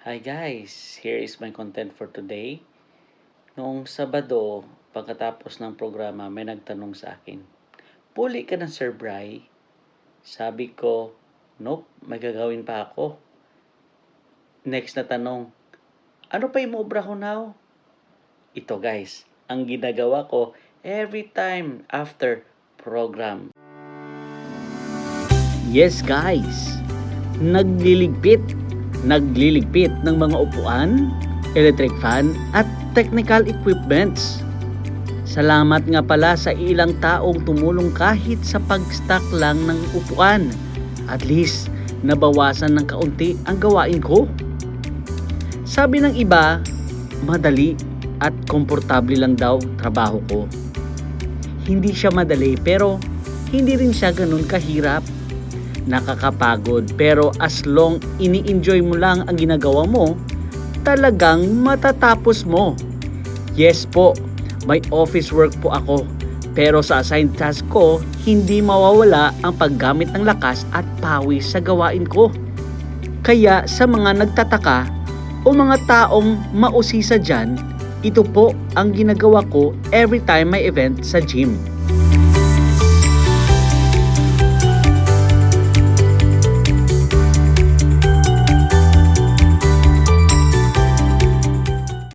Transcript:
Hi guys, here is my content for today. Noong Sabado, pagkatapos ng programa, may nagtanong sa akin, "Puli ka na Sir Bry?" Sabi ko, "Nope, may gagawin pa ako." Next na tanong, "Ano pa imobra ko now?" Ito guys, ang ginagawa ko every time after program. Yes guys, nagliligpit ng mga upuan, electric fan at technical equipments. Salamat nga pala sa ilang taong tumulong kahit sa pag-stock lang ng upuan. At least, nabawasan ng kaunti ang gawain ko. Sabi ng iba, madali at komportable lang daw trabaho ko. Hindi siya madali pero hindi rin siya ganun kahirap. Nakakapagod pero as long ini-enjoy mo lang ang ginagawa mo, talagang matatapos mo. Yes po, may office work po ako. Pero sa assigned task ko, hindi mawawala ang paggamit ng lakas at pawis sa gawain ko. Kaya sa mga nagtataka o mga taong mausisa dyan, ito po ang ginagawa ko every time may event sa gym.